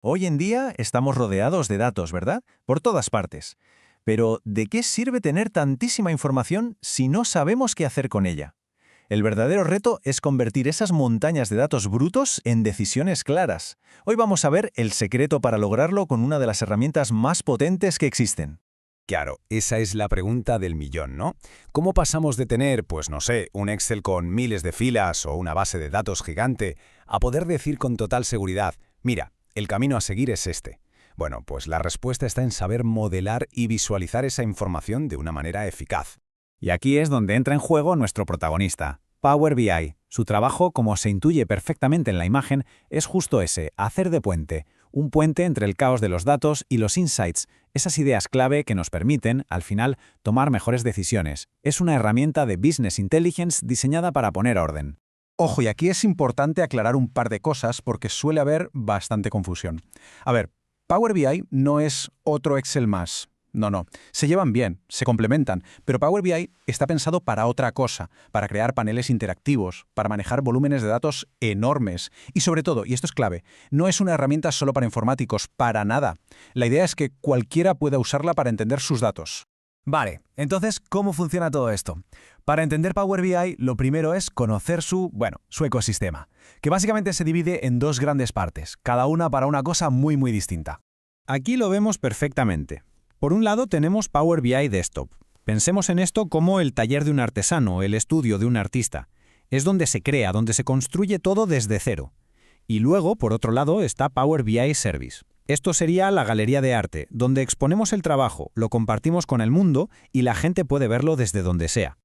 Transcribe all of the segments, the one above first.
Hoy en día estamos rodeados de datos, ¿verdad? Por todas partes. Pero, ¿de qué sirve tener tantísima información si no sabemos qué hacer con ella? El verdadero reto es convertir esas montañas de datos brutos en decisiones claras. Hoy vamos a ver el secreto para lograrlo con una de las herramientas más potentes que existen. Claro, esa es la pregunta del millón, ¿no? ¿Cómo pasamos de tener, pues no sé, un Excel con miles de filas o una base de datos gigante, a poder decir con total seguridad, mira, el camino a seguir es este? Bueno, pues la respuesta está en saber modelar y visualizar esa información de una manera eficaz. Y aquí es donde entra en juego nuestro protagonista, Power BI. Su trabajo, como se intuye perfectamente en la imagen, es justo ese, hacer de puente. Un puente entre el caos de los datos y los insights, esas ideas clave que nos permiten, al final, tomar mejores decisiones. Es una herramienta de Business Intelligence diseñada para poner orden. Ojo, y aquí es importante aclarar un par de cosas porque suele haber bastante confusión. A ver, Power BI no es otro Excel más. No. Se llevan bien, se complementan, pero Power BI está pensado para otra cosa, para crear paneles interactivos, para manejar volúmenes de datos enormes y sobre todo, y esto es clave, no es una herramienta solo para informáticos, para nada. La idea es que cualquiera pueda usarla para entender sus datos. Vale, entonces, ¿cómo funciona todo esto? Para entender Power BI, lo primero es conocer su ecosistema, que básicamente se divide en dos grandes partes, cada una para una cosa muy distinta. Aquí lo vemos perfectamente. Por un lado tenemos Power BI Desktop. Pensemos en esto como el taller de un artesano, el estudio de un artista. Es donde se crea, donde se construye todo desde cero. Y luego, por otro lado, está Power BI Service. Esto sería la galería de arte, donde exponemos el trabajo, lo compartimos con el mundo y la gente puede verlo desde donde sea.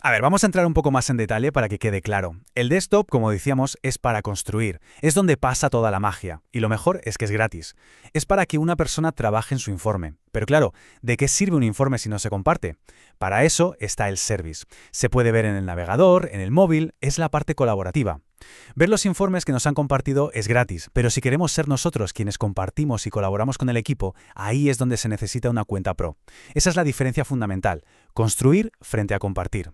A ver, vamos a entrar un poco más en detalle para que quede claro. El desktop, como decíamos, es para construir. Es donde pasa toda la magia. Y lo mejor es que es gratis. Es para que una persona trabaje en su informe. Pero claro, ¿de qué sirve un informe si no se comparte? Para eso está el service. Se puede ver en el navegador, en el móvil, es la parte colaborativa. Ver los informes que nos han compartido es gratis, pero si queremos ser nosotros quienes compartimos y colaboramos con el equipo, ahí es donde se necesita una cuenta pro. Esa es la diferencia fundamental. Construir frente a compartir.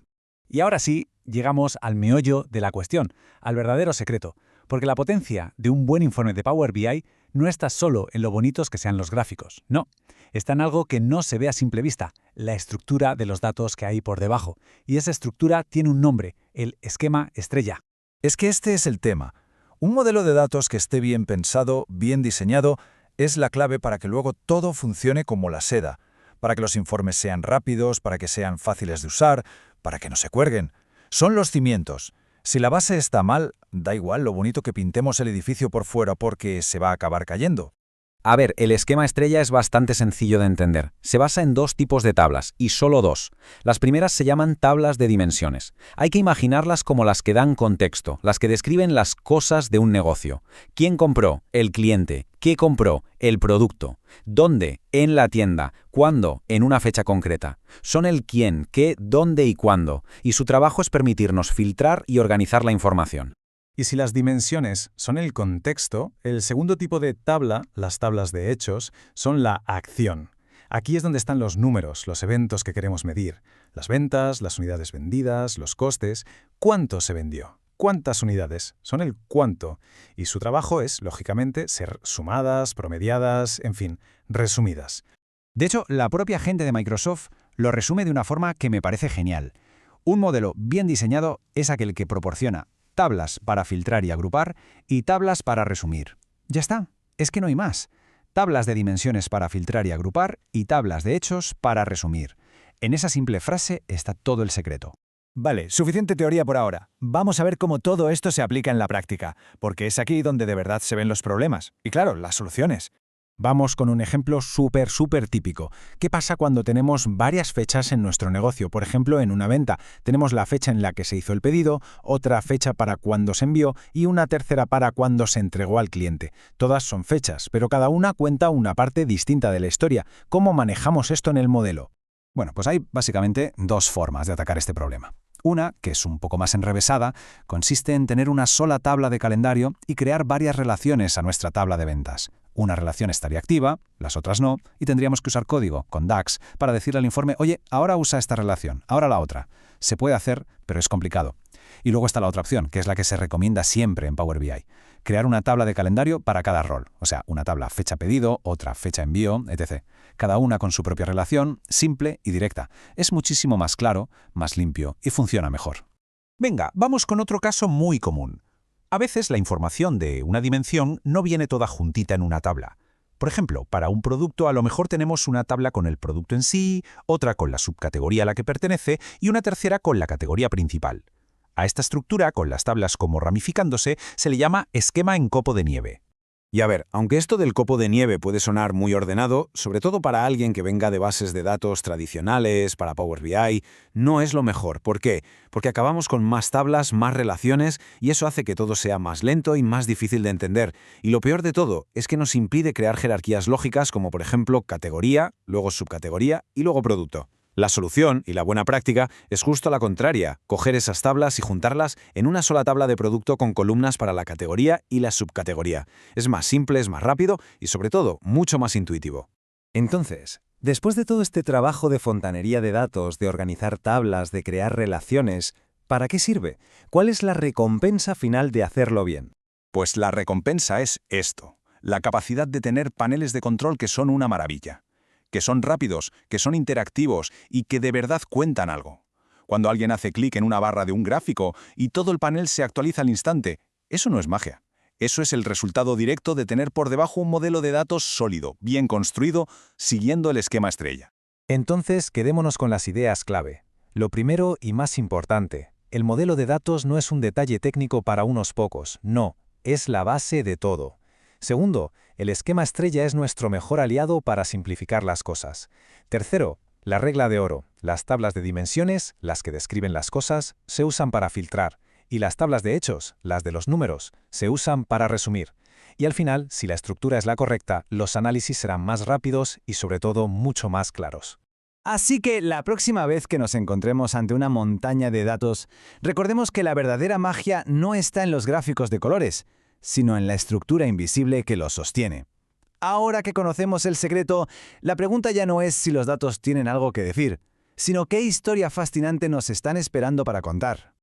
Y ahora sí, llegamos al meollo de la cuestión, al verdadero secreto, porque la potencia de un buen informe de Power BI no está solo en lo bonitos que sean los gráficos, no, está en algo que no se ve a simple vista, la estructura de los datos que hay por debajo, y esa estructura tiene un nombre, el esquema estrella. Es que este es el tema. Un modelo de datos que esté bien pensado, bien diseñado, es la clave para que luego todo funcione como la seda, para que los informes sean rápidos, para que sean fáciles de usar, para que no se cuelguen. Son los cimientos. Si la base está mal, da igual lo bonito que pintemos el edificio por fuera porque se va a acabar cayendo. A ver, el esquema estrella es bastante sencillo de entender. Se basa en dos tipos de tablas, y solo dos. Las primeras se llaman tablas de dimensiones. Hay que imaginarlas como las que dan contexto, las que describen las cosas de un negocio. ¿Quién compró? El cliente. ¿Qué compró? El producto. ¿Dónde? En la tienda. ¿Cuándo? En una fecha concreta. Son el quién, qué, dónde y cuándo. Y su trabajo es permitirnos filtrar y organizar la información. Y si las dimensiones son el contexto, el segundo tipo de tabla, las tablas de hechos, son la acción. Aquí es donde están los números, los eventos que queremos medir. Las ventas, las unidades vendidas, los costes. ¿Cuánto se vendió? ¿Cuántas unidades? Son el cuánto. Y su trabajo es, lógicamente, ser sumadas, promediadas, en fin, resumidas. De hecho, la propia gente de Microsoft lo resume de una forma que me parece genial. Un modelo bien diseñado es aquel que proporciona tablas para filtrar y agrupar y tablas para resumir. Ya está, es que no hay más. Tablas de dimensiones para filtrar y agrupar y tablas de hechos para resumir. En esa simple frase está todo el secreto. Vale, suficiente teoría por ahora. Vamos a ver cómo todo esto se aplica en la práctica, porque es aquí donde de verdad se ven los problemas. Y claro, las soluciones. Vamos con un ejemplo súper típico. ¿Qué pasa cuando tenemos varias fechas en nuestro negocio? Por ejemplo, en una venta, tenemos la fecha en la que se hizo el pedido, otra fecha para cuando se envió y una tercera para cuando se entregó al cliente. Todas son fechas, pero cada una cuenta una parte distinta de la historia. ¿Cómo manejamos esto en el modelo? Bueno, pues hay básicamente dos formas de atacar este problema. Una, que es un poco más enrevesada, consiste en tener una sola tabla de calendario y crear varias relaciones a nuestra tabla de ventas. Una relación estaría activa, las otras no, y tendríamos que usar código, con DAX, para decirle al informe, oye, ahora usa esta relación, ahora la otra. Se puede hacer, pero es complicado. Y luego está la otra opción, que es la que se recomienda siempre en Power BI. crear una tabla de calendario para cada rol. O sea, una tabla fecha pedido, otra fecha envío, etc. Cada una con su propia relación, simple y directa. Es muchísimo más claro, más limpio y funciona mejor. Venga, vamos con otro caso muy común. A veces la información de una dimensión no viene toda juntita en una tabla. Por ejemplo, para un producto a lo mejor tenemos una tabla con el producto en sí, otra con la subcategoría a la que pertenece y una tercera con la categoría principal. A esta estructura, con las tablas como ramificándose, se le llama esquema en copo de nieve. Y a ver, aunque esto del copo de nieve puede sonar muy ordenado, sobre todo para alguien que venga de bases de datos tradicionales, para Power BI, no es lo mejor. ¿Por qué? Porque acabamos con más tablas, más relaciones, y eso hace que todo sea más lento y más difícil de entender. Y lo peor de todo es que nos impide crear jerarquías lógicas como por ejemplo categoría, luego subcategoría y luego producto. La solución, y la buena práctica, es justo la contraria, coger esas tablas y juntarlas en una sola tabla de producto con columnas para la categoría y la subcategoría. Es más simple, es más rápido y, sobre todo, mucho más intuitivo. Entonces, después de todo este trabajo de fontanería de datos, de organizar tablas, de crear relaciones, ¿para qué sirve? ¿Cuál es la recompensa final de hacerlo bien? Pues la recompensa es esto, la capacidad de tener paneles de control que son una maravilla, que son rápidos, que son interactivos y que de verdad cuentan algo. Cuando alguien hace clic en una barra de un gráfico y todo el panel se actualiza al instante, eso no es magia. Eso es el resultado directo de tener por debajo un modelo de datos sólido, bien construido, siguiendo el esquema estrella. Entonces, quedémonos con las ideas clave. Lo primero y más importante, el modelo de datos no es un detalle técnico para unos pocos, no, es la base de todo. Segundo, el esquema estrella es nuestro mejor aliado para simplificar las cosas. Tercero, la regla de oro. Las tablas de dimensiones, las que describen las cosas, se usan para filtrar, y las tablas de hechos, las de los números, se usan para resumir. Y al final, si la estructura es la correcta, los análisis serán más rápidos y sobre todo mucho más claros. Así que la próxima vez que nos encontremos ante una montaña de datos, recordemos que la verdadera magia no está en los gráficos de colores, sino en la estructura invisible que los sostiene. Ahora que conocemos el secreto, la pregunta ya no es si los datos tienen algo que decir, sino qué historia fascinante nos están esperando para contar.